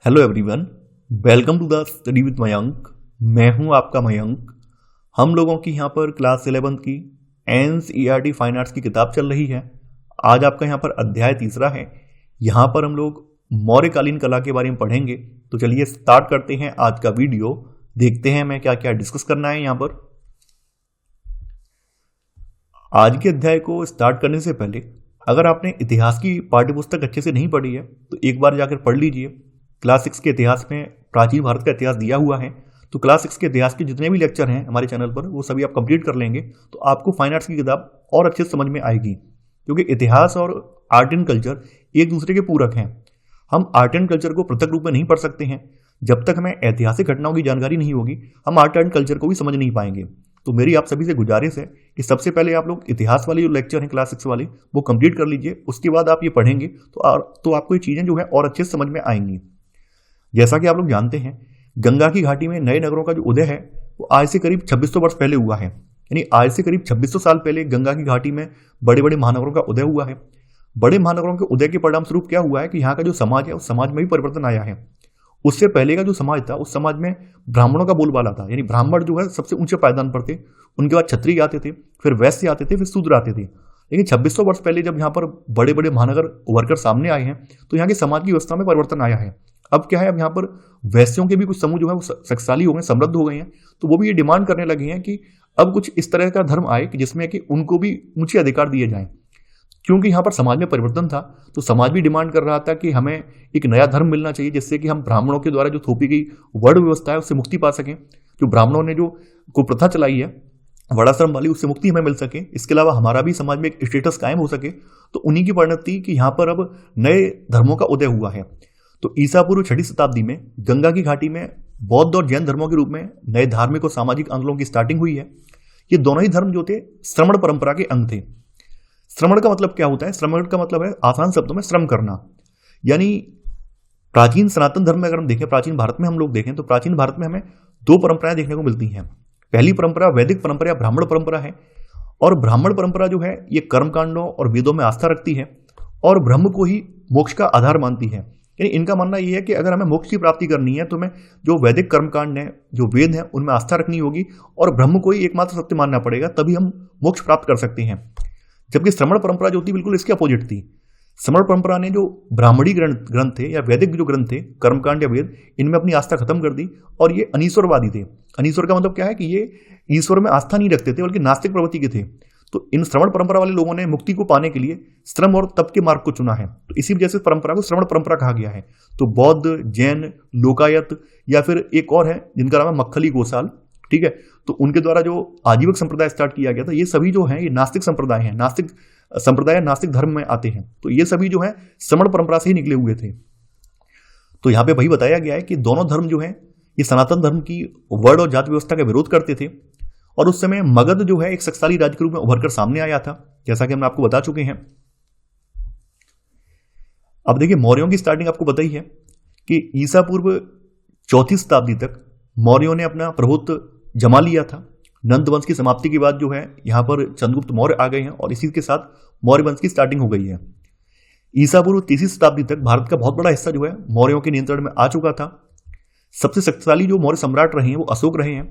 Hello everyone, welcome to the study with Mayank. मैं हूं आपका मयंक। हम लोगों की यहां पर क्लास 11 की एनसीईआरटी फाइन आर्ट्स की किताब चल रही है। आज आपका यहां पर अध्याय तीसरा है। यहां पर हम लोग मौर्यकालीन कला के बारे में पढ़ेंगे। तो चलिए स्टार्ट करते हैं आज का वीडियो। देखते हैं मैं क्या क्या डिस्कस करना है यहां पर। आज के अध्याय को स्टार्ट करने से पहले अगर आपने इतिहास की पाठ्यपुस्तक अच्छे से नहीं पढ़ी है तो एक बार जाकर पढ़ लीजिए। क्लास 6 के इतिहास में प्राचीन भारत का इतिहास दिया हुआ है। तो क्लास 6 के इतिहास के जितने भी लेक्चर हैं हमारे चैनल पर वो सभी आप कंप्लीट कर लेंगे तो आपको फाइन आर्ट्स की किताब और अच्छे से समझ में आएगी। क्योंकि इतिहास और आर्ट एंड कल्चर एक दूसरे के पूरक हैं। हम आर्ट एंड कल्चर को पृथक रूप में नहीं पढ़ सकते हैं। जब तक हमें ऐतिहासिक घटनाओं की जानकारी नहीं होगी हम आर्ट एंड कल्चर को भी समझ नहीं पाएंगे। तो मेरी आप सभी से गुजारिश है कि सबसे पहले आप लोग इतिहास वाले जो लेक्चर हैं क्लास 6 वाले वो कंप्लीट कर लीजिए। उसके बाद आप ये पढ़ेंगे तो आपको ये चीज़ें जो है और अच्छे से समझ में आएंगी। जैसा कि आप लोग जानते हैं गंगा की घाटी में नए नगरों का जो उदय है वो आज से करीब 2600 वर्ष पहले हुआ है। यानी आज से करीब 2600 साल पहले गंगा की घाटी में बड़े बड़े महानगरों का उदय हुआ है। बड़े महानगरों के उदय के परिणाम स्वरूप क्या हुआ है कि यहाँ का जो समाज है उस समाज में भी परिवर्तन आया है। उससे पहले का जो समाज था उस समाज में ब्राह्मणों का बोलबाला था। यानी ब्राह्मण जो है सबसे ऊंचे पायदान पर थे। उनके बाद क्षत्रिय आते थे, फिर वैश्य आते थे, फिर शूद्र आते थे। लेकिन 2600 वर्ष पहले जब यहाँ पर बड़े बड़े महानगर उभर कर सामने आए हैं तो यहाँ की समाज की व्यवस्था में परिवर्तन आया है। अब क्या है, अब यहाँ पर वैश्यों के भी कुछ समूह जो है वो शक्तिशाली हो गए, समृद्ध हो गए हैं। तो वो भी ये डिमांड करने लगे हैं कि अब कुछ इस तरह का धर्म आए कि जिसमें कि उनको भी ऊंचे अधिकार दिए जाएं। क्योंकि यहाँ पर समाज में परिवर्तन था तो समाज भी डिमांड कर रहा था कि हमें एक नया धर्म मिलना चाहिए जिससे कि हम ब्राह्मणों के द्वारा जो थोपी गई वर्ण व्यवस्था है उससे मुक्ति पा सकें। जो ब्राह्मणों ने जो कुप्रथा चलाई है वर्णाश्रम वाली उससे मुक्ति हमें मिल सके। इसके अलावा हमारा भी समाज में एक स्टेटस कायम हो सके। तो उन्हीं की परिणति कि यहाँ पर अब नए धर्मों का उदय हुआ है। तो ईसा पूर्व 6वीं शताब्दी में गंगा की घाटी में बौद्ध और जैन धर्मों के रूप में नए धार्मिक और सामाजिक आंदोलनों की स्टार्टिंग हुई है। ये दोनों ही धर्म जो थे श्रमण परंपरा के अंग थे। श्रमण का मतलब क्या होता है? श्रमण का मतलब है आसान शब्दों में श्रम करना। यानी प्राचीन सनातन धर्म में अगर हम देखें, प्राचीन भारत में हम लोग देखें तो प्राचीन भारत में हमें दो परंपराएं देखने को मिलती हैं। पहली परंपरा वैदिक परंपरा या ब्राह्मण परंपरा है। और ब्राह्मण परंपरा जो है ये कर्मकांडों और वेदों में आस्था रखती है और ब्रह्म को ही मोक्ष का आधार मानती है। यानी इनका मानना यह है कि अगर हमें मोक्ष की प्राप्ति करनी है तो हमें जो वैदिक कर्मकांड है, जो वेद है, उनमें आस्था रखनी होगी और ब्रह्म को ही एकमात्र सत्य मानना पड़ेगा, तभी हम मोक्ष प्राप्त कर सकते हैं। जबकि श्रमण परंपरा जो थी बिल्कुल इसके अपोजिट थी। श्रमण परंपरा ने जो ब्राह्मणी ग्रंथ थे या वैदिक जो ग्रंथ थे, कर्मकांड या वेद, इनमें अपनी आस्था खत्म कर दी और ये अनीश्वरवादी थे। अनीश्वर का मतलब क्या है कि ये ईश्वर में आस्था नहीं रखते थे बल्कि नास्तिक प्रवृत्ति के थे। तो इन श्रमण परंपरा वाले लोगों ने मुक्ति को पाने के लिए श्रम और तप के मार्ग को चुना है। तो इसी वजह से परंपरा को श्रमण परंपरा कहा गया है। तो बौद्ध, जैन, लोकायत या फिर एक और है जिनका नाम है मक्खली गोसाल, ठीक है, तो उनके द्वारा जो आजीवक संप्रदाय स्टार्ट किया गया था, ये सभी जो है ये नास्तिक संप्रदाय हैं, नास्तिक संप्रदाय नास्तिक धर्म में आते हैं। तो ये सभी जो है श्रमण परंपरा से ही निकले हुए थे। तो यहाँ पे वही बताया गया है कि दोनों धर्म जो है ये सनातन धर्म की वर्ण और जाति व्यवस्था का विरोध करते थे। और उस समय मगध जो है एक शक्तिशाली राज्य के रूप में उभरकर सामने आया था, जैसा कि हम आपको बता चुके हैं। अब देखिए मौर्यों की स्टार्टिंग आपको पता ही है कि ईसा पूर्व 4वीं शताब्दी तक मौर्यों ने अपना प्रभुत्व जमा लिया था। नंद वंश की समाप्ति के बाद जो है यहाँ पर चंद्रगुप्त मौर्य आ गए हैं और इसी के साथ मौर्य वंश की स्टार्टिंग हो गई है। ईसा पूर्व 3वीं शताब्दी तक भारत का बहुत बड़ा हिस्सा जो है मौर्यों के नियंत्रण में आ चुका था। सबसे शक्तिशाली जो मौर्य सम्राट रहे हैं वो अशोक रहे हैं।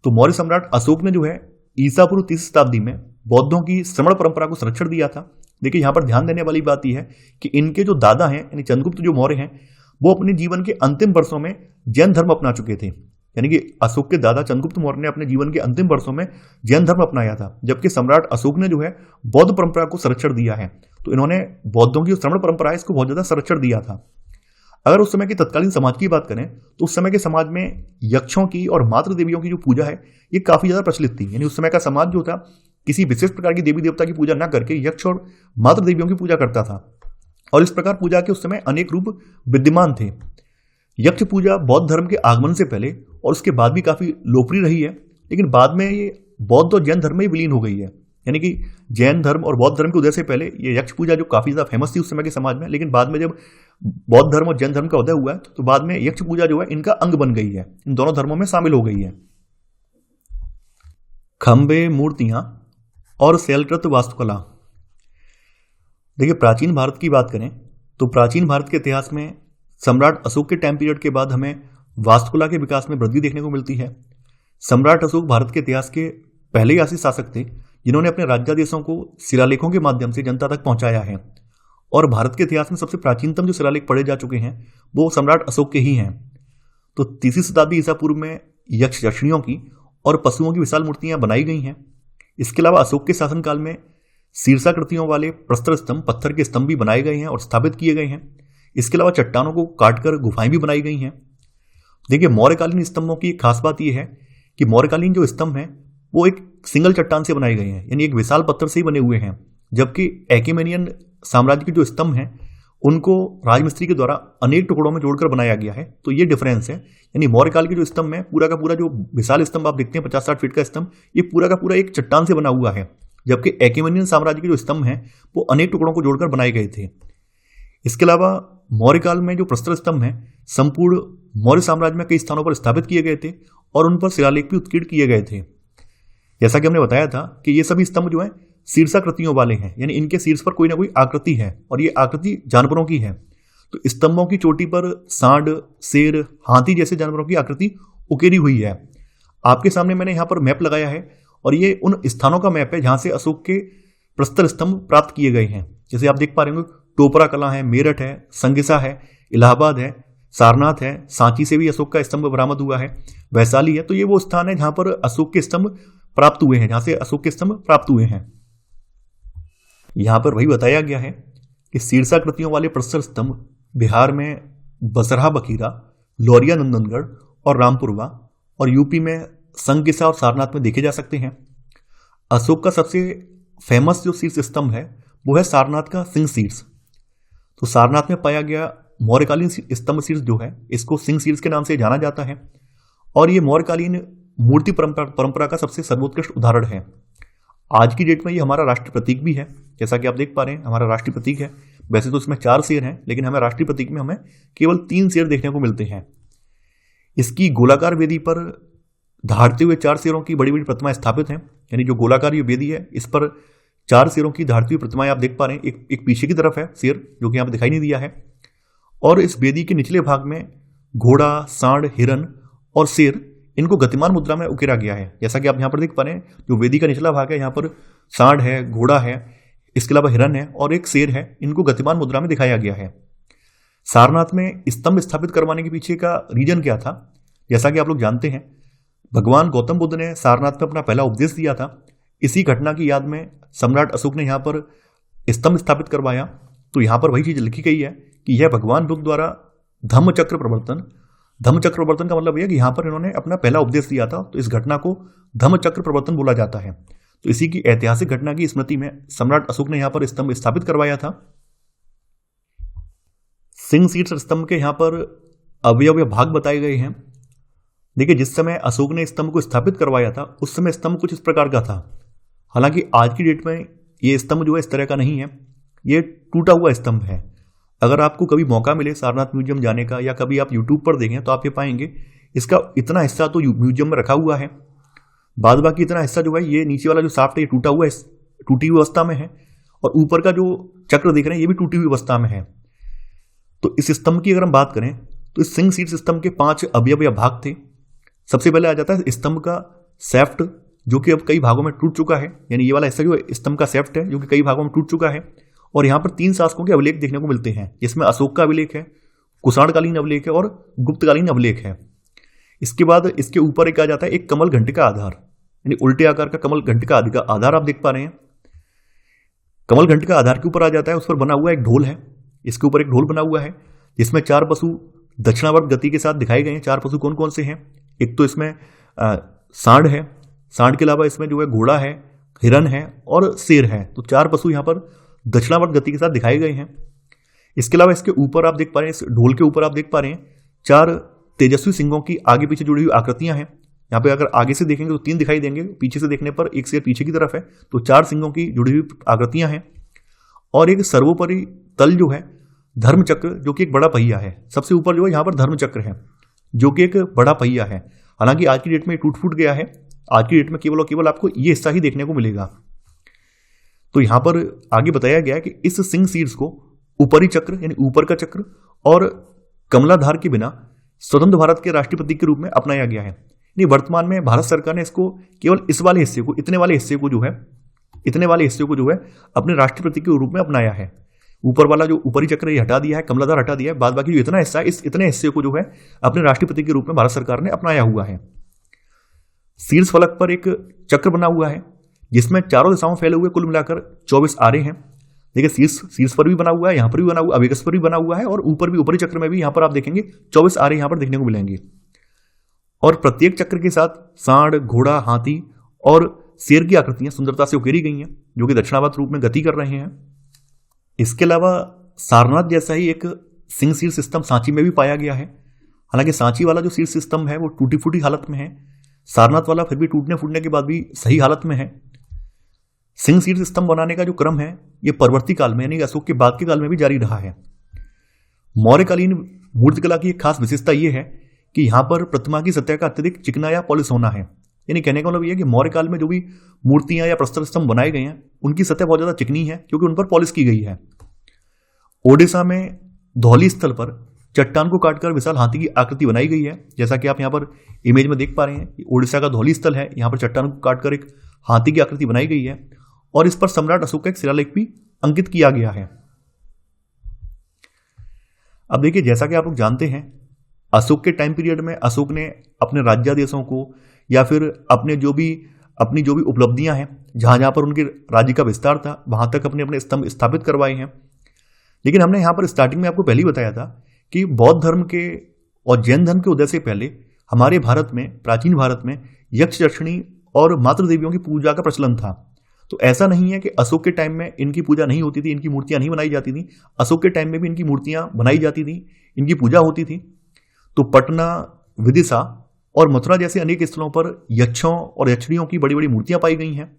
तो मौर्य सम्राट अशोक ने जो है ईसा पूर्व 3वीं शताब्दी में बौद्धों की श्रमण परंपरा को संरक्षण दिया था। देखिए यहाँ पर ध्यान देने वाली बात यह है कि इनके जो दादा हैं यानी चंद्रगुप्त जो मौर्य हैं वो अपने जीवन के अंतिम वर्षों में जैन धर्म अपना चुके थे। यानी कि अशोक के दादा चंद्रगुप्त मौर्य ने अपने जीवन के अंतिम वर्षों में जैन धर्म अपनाया था, जबकि सम्राट अशोक ने जो है बौद्ध परंपरा को संरक्षण दिया है। तो इन्होंने बौद्धों की जो श्रमण परंपरा है इसको बहुत ज्यादा संरक्षण दिया था। अगर उस समय के तत्कालीन समाज की बात करें तो उस समय के समाज में यक्षों की और मातृ देवियों की जो पूजा है ये काफी ज्यादा प्रचलित थी। यानी उस समय का समाज जो था किसी विशेष प्रकार की देवी देवता की पूजा न करके यक्ष और मातृ देवियों की पूजा करता था। और इस प्रकार पूजा के उस समय अनेक रूप विद्यमान थे। यक्ष पूजा बौद्ध धर्म के आगमन से पहले और उसके बाद भी काफी लोकप्रिय रही है, लेकिन बाद में ये बौद्ध और जैन धर्म में ही विलीन हो गई है। यानी कि जैन धर्म और बौद्ध धर्म के उदय से पहले ये यक्ष पूजा जो काफी ज्यादा फेमस थी उस समय के समाज में, लेकिन बाद में जब बौद्ध धर्म और जैन धर्म का उदय हुआ है तो बाद में यक्ष पूजा जो है इनका अंग बन गई है, इन दोनों धर्मों में शामिल हो गई है। खंबे, मूर्तियां और शैलकृत वास्तुकला। देखिए प्राचीन भारत की बात करें तो प्राचीन भारत के इतिहास में सम्राट अशोक के टाइम पीरियड के बाद हमें वास्तुकला के विकास में वृद्धि देखने को मिलती है। सम्राट अशोक भारत के इतिहास के पहले ऐसे शासक थे जिन्होंने अपने राज्यादेशों को शिलालेखों के माध्यम से जनता तक पहुंचाया है, और भारत के इतिहास में सबसे प्राचीनतम जो शिलालेख पढ़े जा चुके हैं वो सम्राट अशोक के ही हैं। तो 3वीं शताब्दी ईसा पूर्व में यक्ष यक्षिणियों की और पशुओं की विशाल मूर्तियां बनाई गई हैं। इसके अलावा अशोक के शासनकाल में शीर्षाकृतियों वाले प्रस्तर स्तंभ, पत्थर के स्तंभ भी बनाए गए हैं और स्थापित किए गए हैं। इसके अलावा चट्टानों को काटकर गुफाएं भी बनाई गई हैं। देखिए, मौर्यकालीन स्तंभों की एक खास बात यह है कि मौर्यकालीन जो स्तंभ हैं वो एक सिंगल चट्टान से बनाए गए हैं, यानी एक विशाल पत्थर से ही बने हुए हैं, जबकि एक्मेनियन साम्राज्य के जो स्तंभ हैं उनको राजमिस्त्री के द्वारा अनेक टुकड़ों में जोड़कर बनाया गया है। तो ये डिफरेंस है, यानी मौर्यकाल के जो स्तंभ है, पूरा का पूरा जो विशाल स्तंभ आप देखते हैं 50-60 फीट का स्तंभ, ये पूरा का पूरा एक चट्टान से बना हुआ है, जबकि एक्मेनियन साम्राज्य के जो स्तंभ हैं वो अनेक टुकड़ों को जोड़कर बनाए गए थे। इसके अलावा मौर्यकाल में जो प्रस्तर स्तंभ हैं संपूर्ण मौर्य साम्राज्य में कई स्थानों पर स्थापित किए गए थे और उन पर शिलालेख भी उत्कीर्ण किए गए थे। जैसा कि हमने बताया था कि ये सभी स्तंभ जो है शीर्षाकृतियों वाले हैं, यानी इनके शीर्ष पर कोई ना कोई आकृति है और ये आकृति जानवरों की है। तो स्तंभों की चोटी पर सांड, शेर, हाथी जैसे जानवरों की आकृति उकेरी हुई है। आपके सामने मैंने यहाँ पर मैप लगाया है और ये उन स्थानों का मैप है जहां से अशोक के प्रस्तर स्तंभ प्राप्त किए गए हैं। जैसे आप देख पा रहे होंगे, टोपरा कला है, मेरठ है, संगिसा है, इलाहाबाद है, सारनाथ है, सांची से भी अशोक का स्तंभ बरामद हुआ है, वैशाली है। तो ये वो स्थान है जहां पर अशोक के स्तंभ प्राप्त हुए हैं, जहां से अशोक के स्तंभ प्राप्त हुए हैं। यहां पर वही बताया गया है कि शीर्षाकृतियों वाले प्रस्तर स्तंभ बिहार में बसरहा बखीरा, लौरिया नंदनगढ़ और रामपुरवा, और यूपी में संगिसा और सारनाथ में देखे जा सकते हैं। अशोक का सबसे फेमस जो शीर्ष स्तंभ है वो है सारनाथ का सिंह शीर्ष। तो सारनाथ में पाया गया मौर्यकालीन स्तंभ शीर्ष जो है इसको सिंह शीर्ष के नाम से जाना जाता है, और ये मौर्यकालीन मूर्ति परंपरा का सबसे सर्वोत्कृष्ट उदाहरण है। आज की डेट में ये हमारा राष्ट्रीय प्रतीक भी है। जैसा कि आप देख पा रहे हैं, हमारा राष्ट्रीय प्रतीक है। वैसे तो इसमें 4 शेर हैं, लेकिन हमें राष्ट्रीय प्रतीक में हमें केवल 3 शेर देखने को मिलते हैं। इसकी गोलाकार वेदी पर धारते हुए 4 शेरों की बड़ी बड़ी प्रतिमाएं स्थापित हैं, यानी जो गोलाकार ये वेदी है इस पर 4 शेरों की धारती हुई प्रतिमाएं आप देख पा रहे हैं। एक पीछे की तरफ है शेर, जो कि यहाँ पर दिखाई नहीं दिया है, और इस वेदी के निचले भाग में घोड़ा, सांड, हिरन और शेर, इनको गतिमान मुद्रा में उकेरा गया है। जैसा कि आप यहाँ पर देख पा रहे हैं, जो वेदी का निचला भाग है यहाँ पर सांड है, घोड़ा है, इसके अलावा हिरन है और एक शेर है, इनको गतिमान मुद्रा में दिखाया गया है। सारनाथ में स्तंभ स्थापित करवाने के पीछे का रीजन क्या था? जैसा कि आप लोग जानते हैं, भगवान गौतम बुद्ध ने सारनाथ में अपना पहला उपदेश दिया था। इसी घटना की याद में सम्राट अशोक ने यहाँ पर स्तंभ स्थापित करवाया। तो यहाँ पर वही चीज लिखी गई है कि यह भगवान बुद्ध द्वारा धम्मचक्र प्रवर्तन का मतलब यह कि यहाँ पर इन्होंने अपना पहला उपदेश दिया था, तो इस घटना को धम्मचक्र प्रवर्तन बोला जाता है। तो इसी की ऐतिहासिक घटना की स्मृति में सम्राट अशोक ने यहाँ पर स्तंभ स्थापित करवाया था। सिंह शीर्ष स्तंभ के यहाँ पर अवयव भाग बताए गए हैं। देखिए, जिस समय अशोक ने स्तंभ को स्थापित करवाया था उस समय स्तंभ कुछ इस प्रकार का था। हालांकि आज की डेट में ये स्तंभ जो है इस तरह का नहीं है, ये टूटा हुआ स्तंभ है। अगर आपको कभी मौका मिले सारनाथ म्यूजियम जाने का या कभी आप यूट्यूब पर देखें तो आप ये पाएंगे इसका इतना हिस्सा तो म्यूजियम में रखा हुआ है, बाद बाकी इतना हिस्सा जो है ये नीचे वाला जो शाफ्ट है ये टूटा हुआ है, टूटी हुई अवस्था में है, और ऊपर का जो चक्र देख रहे हैं ये भी टूटी हुई अवस्था में है। तो इस स्तंभ की अगर हम बात करें तो इस सिंह शीर्ष स्तंभ के 5 अवयव या भाग थे। सबसे पहले आ जाता है स्तंभ का सैफ्ट, जो कि अब कई भागों में टूट चुका है, यानी ये वाला हिस्सा जो स्तंभ का सैफ्ट है जो कि कई भागों में टूट चुका है। और यहाँ पर 3 शासकों के अभिलेख देखने को मिलते हैं, जिसमें अशोक का अभिलेख है, कुषाणकालीन अभिलेख है और गुप्तकालीन अभिलेख है। इसके बाद इसके ऊपर एक आ जाता है एक कमल घंटे का आधार, यानी उल्टे आकार का कमल घंटे का आधार आप देख पा रहे हैं। कमल घंटे का आधार के ऊपर आ जाता है, उस पर बना हुआ एक ढोल है, इसके ऊपर एक ढोल बना हुआ है जिसमें 4 पशु दक्षिणावर्त गति के साथ दिखाए गए हैं। 4 पशु कौन कौन से हैं? एक तो इसमें सांड है, सांड के अलावा इसमें जो है घोड़ा है, हिरन है और शेर है। तो 4 पशु यहाँ पर दक्षिणावर्त गति के साथ दिखाए गए हैं। इसके अलावा इसके ऊपर आप देख पा रहे हैं, इस ढोल के ऊपर आप देख पा रहे हैं 4 तेजस्वी सिंहों की आगे पीछे जुड़ी हुई आकृतियां हैं। यहाँ पे अगर आगे से देखेंगे तो 3 दिखाई देंगे, पीछे से देखने पर एक शेर पीछे की तरफ है, तो 4 सिंहों की जुड़ी हुई आकृतियां हैं। और एक सर्वोपरि तल जो है धर्मचक्र, जो कि एक बड़ा पहिया है। सबसे ऊपर जो है यहाँ पर धर्मचक्र है जो कि एक बड़ा पहिया है। हालांकि आज की डेट में टूट फूट गया है, आज की डेट में केवल और केवल आपको ये हिस्सा ही देखने को मिलेगा। तो यहां पर आगे बताया गया है कि इस सिंह शीर्ष को ऊपरी चक्र यानी ऊपर का चक्र और कमलाधार के बिना स्वतंत्र भारत के राष्ट्रपति के रूप में अपनाया गया है। नहीं, वर्तमान में भारत सरकार ने इसको केवल इस वाले हिस्से को, इतने वाले हिस्से को जो है अपने राष्ट्रपति के रूप में अपनाया है। ऊपर वाला जो ऊपरी चक्र ये हटा दिया है, कमलाधार हटा दिया है, बाद बाकी जो इतना हिस्सा है, इस इतने हिस्से को जो है अपने राष्ट्रपति के रूप में भारत सरकार ने अपनाया हुआ है। शीर्ष फलक पर एक चक्र बना हुआ है जिसमें चारों दिशाओं में फैले हुए कुल मिलाकर 24 आरे हैं। देखिए शीर्ष पर भी बना हुआ है, यहाँ पर भी बना हुआ, अवेगस पर भी बना हुआ है, और ऊपर भी, ऊपरी चक्र में भी यहाँ पर आप देखेंगे 24 आरे यहाँ पर देखने को मिलेंगे। और प्रत्येक चक्र के साथ सांड, घोड़ा, हाथी और शेर की आकृतियां सुंदरता से उकेरी गई हैं, जो कि दक्षिणावर्त रूप में गति कर रहे हैं। इसके अलावा सारनाथ जैसा ही एक सिंह शीर्ष सिस्टम सांची में भी पाया गया है। हालांकि सांची वाला जो शीर्ष सिस्टम है वो टूटी फूटी हालत में है, सारनाथ वाला फिर भी टूटने फूटने के बाद भी सही हालत में है। सिंह शीर्ष सिस्टम बनाने का जो क्रम है ये परवर्ती काल में, यानी अशोक के बाद के काल में भी जारी रहा है। मौर्यकालीन मूर्तिकला की एक खास विशेषता यह है कि यहाँ पर प्रतिमा की सतह का अत्यधिक चिकना या पॉलिश होना है। यानी कहने का मतलब यह है कि मौर्य काल में जो भी मूर्तियां या प्रस्तर स्तंभ बनाए गए हैं उनकी सतह बहुत ज्यादा चिकनी है, क्योंकि उन पर पॉलिश की गई है। ओडिशा में धौली स्थल पर चट्टान को काटकर विशाल हाथी की आकृति बनाई गई है, जैसा कि आप यहाँ पर इमेज में देख पा रहे हैं। ओडिशा का धौली स्थल है, यहाँ पर चट्टान को काटकर एक हाथी की आकृति बनाई गई है, और इस पर सम्राट अशोक का एक शिलालेख भी अंकित किया गया है। अब देखिए, जैसा कि आप लोग जानते हैं, अशोक के टाइम पीरियड में अशोक ने अपने राज्यादेशों को या फिर अपनी जो भी उपलब्धियां हैं, जहां जहां पर उनके राज्य का विस्तार था, वहां तक अपने अपने स्तंभ स्थापित करवाए हैं। लेकिन हमने यहां पर स्टार्टिंग में आपको पहले ही बताया था कि बौद्ध धर्म के और जैन धर्म के उदय से पहले हमारे भारत में, प्राचीन भारत में यक्ष, यक्षिणी और मातृ देवियों की पूजा का प्रचलन था। तो ऐसा नहीं है कि अशोक के टाइम में इनकी पूजा नहीं होती थी, इनकी मूर्तियां नहीं बनाई जाती थी। अशोक के टाइम में भी इनकी मूर्तियां बनाई जाती थी, इनकी पूजा होती थी। तो पटना, विदिशा और मथुरा जैसे अनेक स्थलों पर यक्षों और यक्षिणियों की बड़ी बड़ी मूर्तियां पाई गई हैं,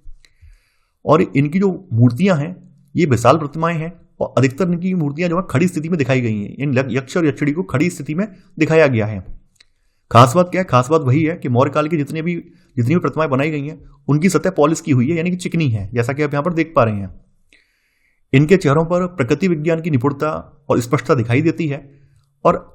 और इनकी जो मूर्तियां हैं ये विशाल प्रतिमाएं हैं, और अधिकतर इनकी मूर्तियां जो है खड़ी स्थिति में दिखाई गई हैं। इन यक्ष और यक्षिणी को खड़ी स्थिति में दिखाया गया है। खास बात क्या है? खास बात वही है कि मौर्य काल की जितनी भी प्रतिमाएं बनाई गई हैं उनकी सतह पॉलिश की हुई है, यानी कि चिकनी है, जैसा कि आप यहां पर देख पा रहे हैं। इनके चेहरों पर प्रकृति विज्ञान की निपुणता और स्पष्टता दिखाई देती है, और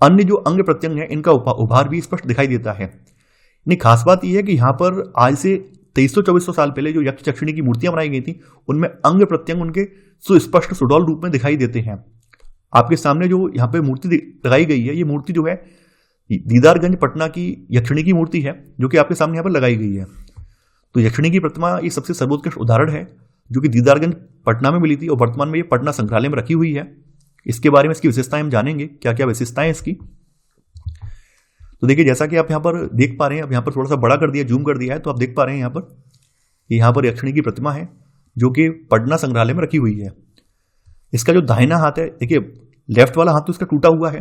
अन्य जो अंग प्रत्यंग है इनका उभार भी स्पष्ट दिखाई देता है। यानी खास बात यह है कि यहाँ पर आज से 2300-2400 साल पहले जो यक्ष यक्षिणी की मूर्तियां बनाई गई थी उनमें अंग प्रत्यंग उनके सुस्पष्ट सुडौल रूप में दिखाई देते हैं। आपके सामने जो यहाँ पे मूर्ति लगाई गई है, ये मूर्ति जो है दीदारगंज पटना की यक्षिणी की मूर्ति है, जो कि आपके सामने यहाँ पर लगाई गई है। तो यक्षिणी की प्रतिमा ये सबसे सर्वोत्कृष्ट उदाहरण है, जो कि दीदारगंज पटना में मिली थी, और वर्तमान में ये पटना संग्रहालय में रखी हुई है। इसके बारे में, इसकी विशेषताएं हम जानेंगे, क्या क्या विशेषताएं इसकी। तो देखिए, जैसा कि आप यहाँ पर देख पा रहे हैं, अब यहाँ पर थोड़ा सा बड़ा कर दिया, जूम कर दिया है, तो आप देख पा रहे हैं यहाँ पर यक्षिणी की प्रतिमा है जो कि पटना संग्रहालय में रखी हुई है। इसका जो दाहिना हाथ है, देखिए लेफ्ट वाला हाथ तो इसका टूटा हुआ है,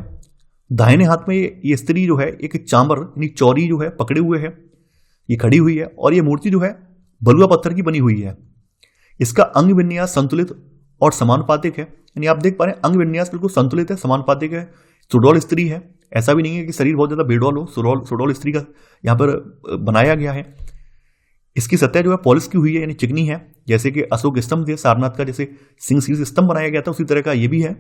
दाहिने हाथ में ये स्त्री जो है एक चांबर यानी चौरी जो है पकड़े हुए है, ये खड़ी हुई है, और ये मूर्ति जो है बलुआ पत्थर की बनी हुई है। इसका अंग विन्यास संतुलित और समानुपातिक है, यानी आप देख पा रहे हैं अंग विन्यास बिल्कुल संतुलित है, समानुपातिक है, सुडौल स्त्री है। ऐसा भी नहीं है कि शरीर बहुत ज्यादा बेडौल हो, सुडौल स्त्री का यहाँ पर बनाया गया है। इसकी सतह जो है पॉलिश की हुई है, यानी चिकनी है, जैसे कि अशोक स्तंभ थे सारनाथ का, जैसे सिंह शीर्ष स्तंभ बनाया गया था उसी तरह का ये भी है।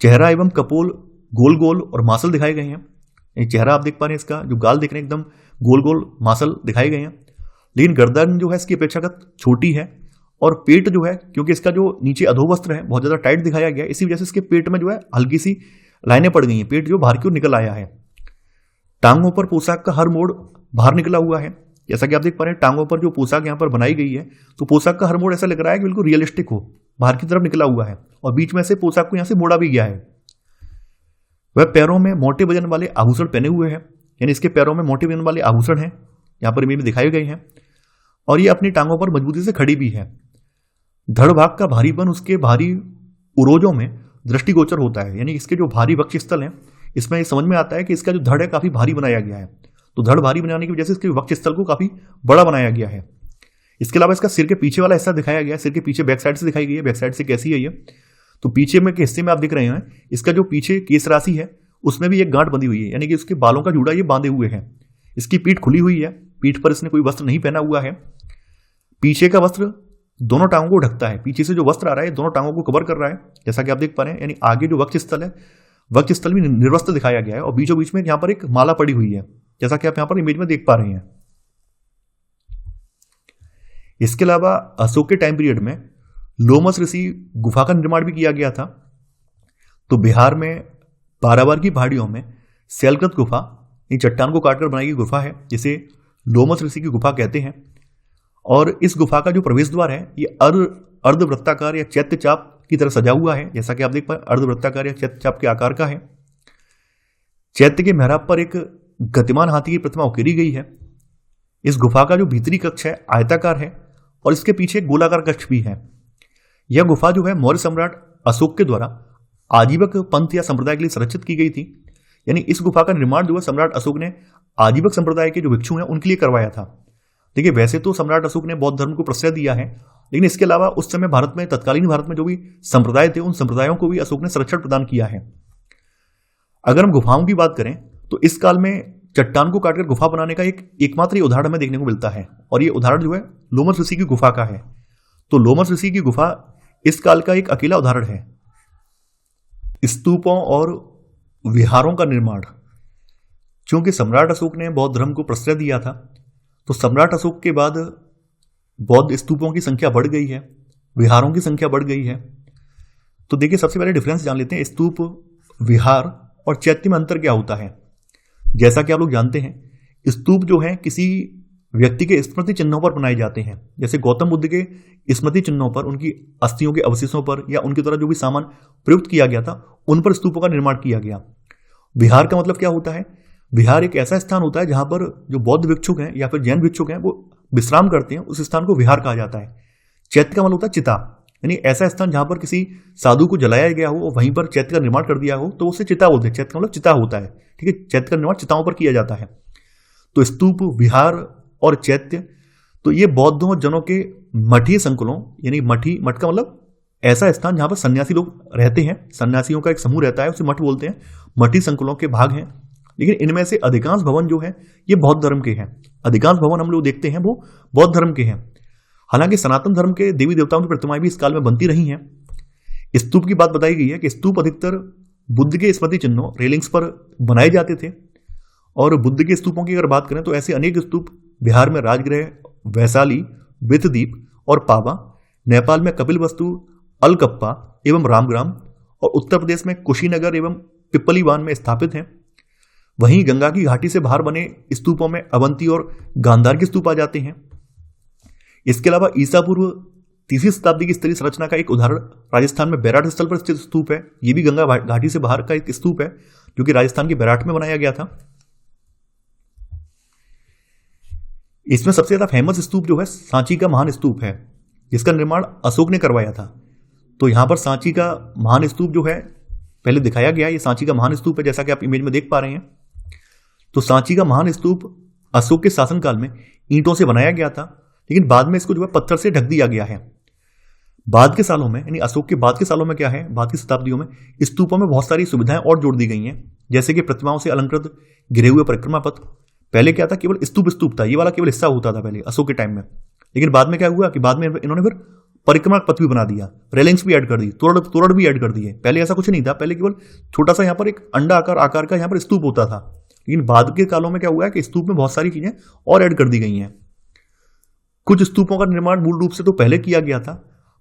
चेहरा एवं कपोल गोल गोल और मासल दिखाए गए हैं। चेहरा आप देख पा रहे हैं, इसका जो गाल देख रहे हैं एकदम गोल गोल मासल दिखाए गए हैं, लेकिन गर्दन जो है इसकी अपेक्षाकृत छोटी है, और पेट जो है, क्योंकि इसका जो नीचे अधोवस्त्र है बहुत ज्यादा टाइट दिखाया गया है, इसी वजह से इसके पेट में जो है हल्की सी लाइनें पड़ गई हैं, पेट जो बाहर की ओर निकल आया है। टांगों पर पोशाक का हर मोड़ बाहर निकला हुआ है, जैसा कि आप देख पा रहे हैं टांगों पर जो पोशाक यहाँ पर बनाई गई है, तो पोशाक का हर मोड़ ऐसा लग रहा है कि बिल्कुल रियलिस्टिक हो, बाहर की तरफ निकला हुआ है, और बीच में से पोशाक को यहाँ से मोड़ा भी गया है। वह पैरों में मोटे वजन वाले आभूषण पहने हुए हैं, यानी इसके पैरों में मोटे वजन वाले आभूषण हैं, यहाँ पर इमेज में दिखाए गए हैं, और ये अपनी टांगों पर मजबूती से खड़ी भी है। धड़ भाग का भारीपन उसके भारी उरोजों में दृष्टिगोचर होता है, यानी इसके जो भारी वक्ष स्थल है इसमें समझ में आता है कि इसका जो धड़ है काफी भारी बनाया गया है। तो धड़ भारी बनाने की वजह से इसके वक्ष स्थल को काफी बड़ा बनाया गया है। इसके अलावा इसका सिर के पीछे वाला हिस्सा दिखाया गया है, सिर के पीछे बैक साइड से दिखाई गई है। बैक साइड से कैसी है ये, तो पीछे में के हिस्से में आप देख रहे हैं इसका जो पीछे केस राशि है उसमें भी एक गांठ बंधी हुई है, यानी कि उसके बालों का जूड़ा ये बांधे हुए है। इसकी पीठ खुली हुई है, पीठ पर इसने कोई वस्त्र नहीं पहना हुआ है। पीछे का वस्त्र दोनों टांगों को ढकता है, पीछे से जो वस्त्र आ रहा है दोनों टांगों को कवर कर रहा है, जैसा कि आप देख पा रहे हैं। यानी आगे जो वक्ष स्थल है वक्ष स्थल भी निर्वस्त्र दिखाया गया है और बीचों बीच में यहाँ पर एक माला पड़ी हुई है, जैसा कि आप यहाँ पर इमेज में देख पा रहे हैं। इसके अलावा अशोक के टाइम पीरियड में लोमस ऋषि गुफा का निर्माण भी किया गया था। तो बिहार में पारावार की पहाड़ियों में शैलकृत गुफा, ये चट्टान को काटकर बनाई गई गुफा है, जिसे लोमस ऋषि की गुफा कहते हैं। और इस गुफा का जो प्रवेश द्वार है ये अर्धवृत्ताकार या चैत्य चाप की तरह सजा हुआ है, जैसा कि आप देख पाए अर्धवृत्ताकार या चैत्य चाप के आकार का है। चैत्य के मेहराब पर एक गतिमान हाथी की प्रतिमा उकेरी गई है। इस गुफा का जो भीतरी कक्ष है आयताकार है और इसके पीछे एक गोलाकार कक्ष भी है। यह गुफा जो है मौर्य सम्राट अशोक के द्वारा आजीवक पंथ या संप्रदाय के लिए संरक्षित की गई थी। यानी इस गुफा का निर्माण जो है सम्राट अशोक ने आजीवक संप्रदाय के जो भिक्षु हैं उनके लिए करवाया था। देखिए, वैसे तो सम्राट अशोक ने बौद्ध धर्म को प्रश्रय दिया है, लेकिन इसके अलावा उस समय भारत में, तत्कालीन भारत में जो भी संप्रदाय थे उन संप्रदायों को भी अशोक ने संरक्षण प्रदान किया है। अगर हम गुफाओं की बात करें तो इस काल में चट्टान को काटकर गुफा बनाने का एकमात्र उदाहरण हमें देखने को मिलता है, और ये उदाहरण जो है लोमस ऋषि की गुफा का है। तो लोमस ऋषि की गुफा इस काल का एक अकेला उदाहरण है। स्तूपों और विहारों का निर्माण, चूंकि सम्राट अशोक ने बौद्ध धर्म को प्रश्रय दिया था, तो सम्राट अशोक के बाद बौद्ध स्तूपों की संख्या बढ़ गई है, विहारों की संख्या बढ़ गई है। तो देखिए, सबसे पहले डिफरेंस जान लेते हैं स्तूप, विहार और चैत्य में अंतर क्या होता है। जैसा कि आप लोग जानते हैं, स्तूप जो है किसी व्यक्ति के स्मृति चिन्हों पर बनाए जाते हैं। जैसे गौतम बुद्ध के स्मृति चिन्हों पर, उनकी अस्थियों के अवशेषों पर या उनके द्वारा जो भी सामान प्रयुक्त किया गया था उन पर स्तूपों का निर्माण किया गया। विहार का मतलब क्या होता है? विहार एक ऐसा स्थान होता है जहां पर जो बौद्ध भिक्षुक हैं या फिर जैन भिक्षुक हैं वो विश्राम करते हैं, उस स्थान को विहार कहा जाता है। चैत्य का मतलब होता है चिता, यानी ऐसा स्थान जहां पर किसी साधु को जलाया गया हो, वहीं पर चैत्य का निर्माण कर दिया हो, तो उसे चिता बोलते हैं। चैत्य का मतलब चिता होता है, ठीक है। चैत्य का निर्माण चिताओं पर किया जाता है। तो स्तूप, विहार और चैत्य, तो ये बौद्धों जनों के मठीय संकुलों, यानी मठ का मतलब ऐसा स्थान जहां पर सन्यासी लोग रहते हैं, सन्यासियों का एक समूह रहता है, उसे मठ बोलते हैं। मठी संकुलों के भाग हैं, लेकिन इनमें से अधिकांश भवन जो है ये बौद्ध धर्म के हैं। अधिकांश भवन हम लोग देखते हैं वो बौद्ध धर्म के हैं। हालांकि सनातन धर्म के देवी देवताओं की प्रतिमाएं भी इस काल में बनती रही हैं। स्तूप की बात बताई गई है कि स्तूप अधिकतर बुद्ध के स्मृति चिन्हों, रेलिंग्स पर बनाए जाते थे। और बुद्ध के स्तूपों की अगर बात करें तो ऐसे अनेक स्तूप बिहार में राजगृह, वैशाली, विथदीप और पावा, नेपाल में कपिलवस्तु, अलकप्पा एवं रामग्राम और उत्तर प्रदेश में कुशीनगर एवं पिपलीवान में स्थापित हैं। वहीं गंगा की घाटी से बाहर बने स्तूपों में अवंती और गांधार के स्तूप आ जाते हैं। इसके अलावा ईसा पूर्व 3वीं शताब्दी की स्थलीय संरचना का एक उदाहरण राजस्थान में बैराट स्थल पर स्थित स्तूप है। यह भी गंगा घाटी से बाहर का एक स्तूप है जो कि राजस्थान के बैराट में बनाया गया था। इसमें सबसे ज्यादा फेमस स्तूप जो है सांची का महान स्तूप है, जिसका निर्माण अशोक ने करवाया था। तो यहां पर सांची का महान स्तूप जो है पहले दिखाया गया, ये सांची का महान स्तूप है, जैसा कि आप इमेज में देख पा रहे हैं। तो सांची का महान स्तूप अशोक के शासनकाल में ईंटों से बनाया गया था, लेकिन बाद में इसको जो है पत्थर से ढक दिया गया है। बाद के सालों में, यानी अशोक के बाद के सालों में क्या है, बाद की शताब्दियों में स्तूपों में बहुत सारी सुविधाएं और जोड़ दी गई हैं, जैसे कि प्रतिमाओं से अलंकृत घिरे हुए परिक्रमा पथ। पहले क्या था, केवल स्तूप था, ये वाला केवल हिस्सा होता था पहले अशोक के टाइम में। लेकिन बाद में क्या हुआ कि बाद में इन्होंने फिर परिक्रमा पथ भी बना दिया, रेलिंग्स भी ऐड कर दी, तोरण भी ऐड कर दिए। पहले ऐसा कुछ नहीं था, पहले केवल छोटा सा यहाँ पर एक अंडा आकार का यहाँ पर स्तूप होता था। लेकिन बाद के कालों में क्या हुआ है कि स्तूप में बहुत सारी चीजें और ऐड कर दी गई हैं। कुछ स्तूपों का निर्माण मूल रूप से तो पहले किया गया था,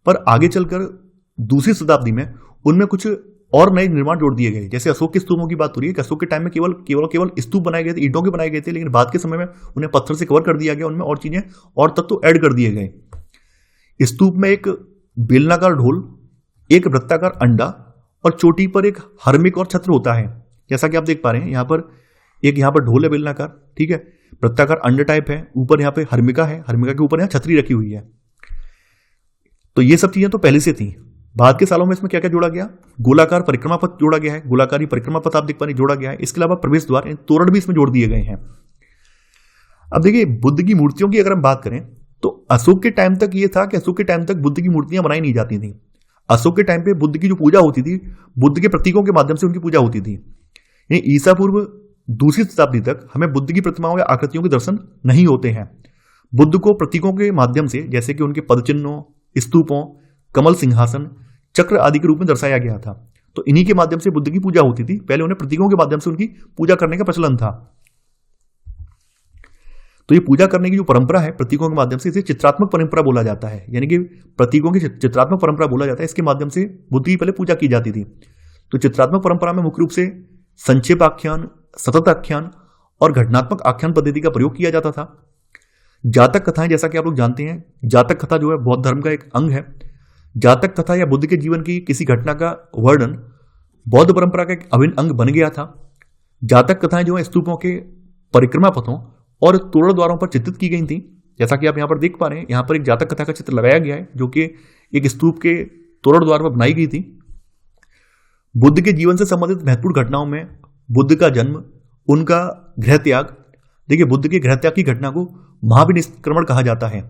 पर आगे चलकर 2वीं शताब्दी में उनमें कुछ और नए निर्माण जोड़ दिए गए। जैसे अशोक के स्तूपों की बात हो रही है कि अशोक के टाइम में केवल स्तूप बनाए गए थे, ईंटों के बनाए गए थे, लेकिन बाद के समय में उन्हें पत्थर से कवर कर दिया गया, उनमें और चीजें और तत्व ऐड कर दिए गए। स्तूप में एक बेलनाकार ढोल, एक वृत्ताकार अंडा और चोटी पर एक हर्मिक और छत्र होता है, जैसा कि आप देख पा रहे हैं। यहाँ पर ढोल है बेलनाकार, ठीक है, वृत्ताकार अंडा टाइप है, ऊपर यहाँ पे हर्मिका है, हर्मिका के ऊपर यहाँ छतरी रखी हुई है। तो ये सब चीजें तो पहले से थी। बाद के सालों में इसमें क्या क्या जोड़ा गया, गोलाकार परिक्रमा पथ जोड़ा गया है, गोलाकारी परिक्रमा पथ आप देख पा रहे जोड़ा गया है। इसके अलावा प्रवेश द्वार, तोरण भी इसमें जोड़ दिए गए हैं। अब देखिए, बुद्ध की मूर्तियों की अगर हम बात करें तो अशोक के टाइम तक ये था कि अशोक के टाइम तक बुद्ध की मूर्तियां बनाई नहीं जाती थी। अशोक के टाइम पे बुद्ध की जो पूजा होती थी, बुद्ध के प्रतीकों के माध्यम से उनकी पूजा होती थी। ईसा पूर्व 2वीं शताब्दी तक हमें बुद्ध की प्रतिमाओं या आकृतियों के दर्शन नहीं होते हैं। बुद्ध को प्रतीकों के माध्यम से, जैसे कि उनके पदचिन्हों, स्तूपों, कमल सिंहासन, चक्र आदि के रूप में दर्शाया गया था। तो इन्हीं के माध्यम से बुद्ध की पूजा होती थी। पहले उन्हें प्रतीकों के माध्यम से उनकी पूजा करने का प्रचलन था। तो ये पूजा करने की जो परंपरा है प्रतीकों के माध्यम से, इसे चित्रात्मक परंपरा बोला जाता है। यानी कि प्रतीकों की चित्रात्मक परंपरा बोला जाता है। इसके माध्यम से बुद्ध की पहले पूजा की जाती थी। तो चित्रात्मक परंपरा में मुख्य रूप से संक्षेप आख्यान, सतत आख्यान और घटनात्मक आख्यान पद्धति का प्रयोग किया जाता था। जातक कथाएं, जैसा कि आप लोग जानते हैं, जातक कथा जो है बौद्ध धर्म का एक अंग है। जातक कथा या बुद्ध के जीवन की किसी घटना का वर्णन बौद्ध परंपरा का एक अभिन्न अंग बन गया था। जातक कथाएं जो है स्तूपों के परिक्रमा पथों और तोरण द्वारों पर चित्रित की गई थी। जैसा कि आप यहाँ पर देख पा रहे हैं, यहाँ पर एक जातक कथा का चित्र लगाया गया है जो कि एक स्तूप के तोरण द्वार पर बनाई गई थी। बुद्ध के जीवन से संबंधित महत्वपूर्ण घटनाओं में बुद्ध का जन्म, उनका गृह त्याग। देखिए, बुद्ध के गृह त्याग की घटना को महाविनिष्क्रमण कहा जाता है।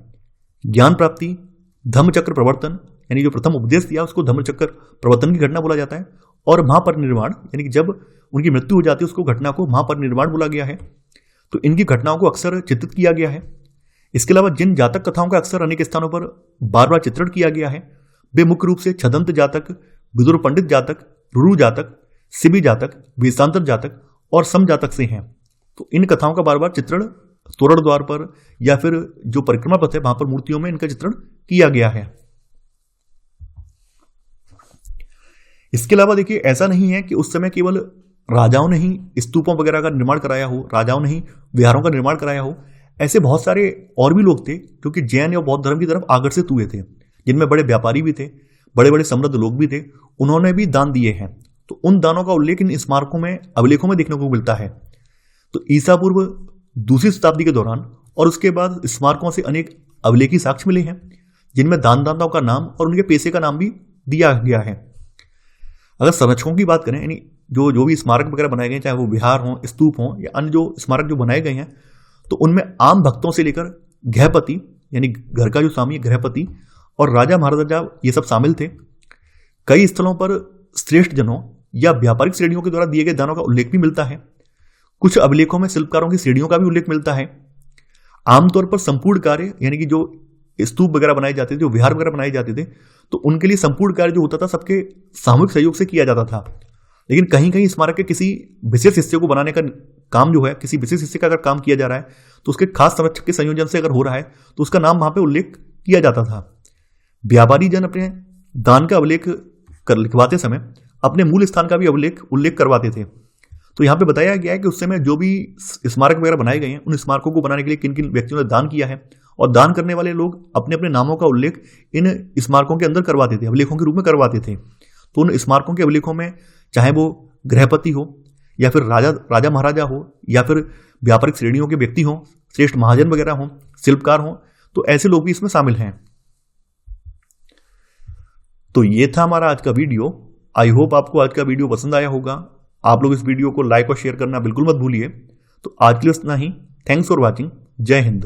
ज्ञान प्राप्ति, धम्मचक्र प्रवर्तन, यानी जो प्रथम उपदेश दिया उसको धम्मचक्र प्रवर्तन की घटना बोला जाता है। और महापरिनिर्वाण, यानी कि जब उनकी मृत्यु हो जाती है उसको घटना को महापरिनिर्वाण बोला गया है। तो इनकी घटनाओं को अक्सर चित्रित किया गया है। इसके अलावा जिन जातक कथाओं का अक्सर अनेक स्थानों पर बार बार चित्रण किया गया है वे मुख्य रूप से छदंत जातक, विदुर पंडित जातक, रुरु जातक, सिबी जातक, वेशांतर जातक और सम जातक से हैं। तो इन कथाओं का बार बार चित्रण तोरण द्वार पर या फिर जो परिक्रमा पथ है वहां पर मूर्तियों में इनका चित्रण किया गया है। इसके अलावा देखिए, ऐसा नहीं है कि उस समय केवल राजाओं ने ही स्तूपों वगैरह का निर्माण कराया हो, राजाओं ने ही विहारों का निर्माण कराया हो। ऐसे बहुत सारे और भी लोग थे जो कि जैन या बौद्ध धर्म की तरफ आकर्षित हुए थे, जिनमें बड़े व्यापारी भी थे, बड़े बड़े समृद्ध लोग भी थे। उन्होंने भी दान दिए हैं। तो उन दानों का उल्लेख इन स्मारकों में, अभिलेखों में देखने को मिलता है। तो ईसा पूर्व दूसरी शताब्दी के दौरान और उसके बाद स्मारकों से अनेक अभिलेखी साक्ष्य मिले हैं जिनमें दानदाताओं का नाम और उनके पेशे का नाम भी दिया गया है। अगर संरक्षकों की बात करें, यानी जो भी स्मारक वगैरह बनाए गए, चाहे वो विहार हों, स्तूप हों या अन्य जो स्मारक जो बनाए गए हैं, तो उनमें आम भक्तों से लेकर गृहपति, यानी घर का जो स्वामी गृहपति और राजा महाराजा, ये सब शामिल थे। कई स्थलों पर श्रेष्ठ जनों या व्यापारिक श्रेणियों के द्वारा दिए गए दानों का उल्लेख भी मिलता है। कुछ अभिलेखों में शिल्पकारों की श्रेणियों का भी उल्लेख मिलता है। आमतौर पर संपूर्ण कार्य, यानी कि जो स्तूप वगैरह बनाए जाते थे, जो विहार वगैरह बनाए जाते थे, तो उनके लिए संपूर्ण कार्य जो होता था सबके सामूहिक सहयोग से किया जाता था। लेकिन कहीं कहीं स्मारक के किसी विशेष हिस्से को बनाने का काम जो है, किसी विशेष हिस्से का अगर काम किया जा रहा है तो उसके खास संरक्षक के संयोजन से अगर हो रहा है तो उसका नाम वहां पे उल्लेख किया जाता था। व्यापारी जन अपने दान का अभिलेख लिखवाते समय अपने मूल स्थान का भी उल्लेख करवाते थे। तो यहाँ पे बताया गया है कि उस समय जो भी स्मारक वगैरह बनाए गए हैं, उन स्मारकों को बनाने के लिए किन किन व्यक्तियों ने दान किया है, और दान करने वाले लोग अपने अपने नामों का उल्लेख इन स्मारकों के अंदर करवाते थे, अभिलेखों के रूप में करवाते थे। तो उन स्मारकों के अभिलेखों में चाहे वो गृहपति हो या फिर राजा महाराजा हो या फिर व्यापारिक श्रेणियों के व्यक्ति हों, श्रेष्ठ महाजन वगैरह हों, शिल्पकार हों, तो ऐसे लोग भी इसमें शामिल हैं। तो ये था हमारा आज का वीडियो। आई होप आपको आज का वीडियो पसंद आया होगा। आप लोग इस वीडियो को लाइक और शेयर करना बिल्कुल मत भूलिए। तो आज के लिए इतना ही। Thanks for watching. जय हिंद।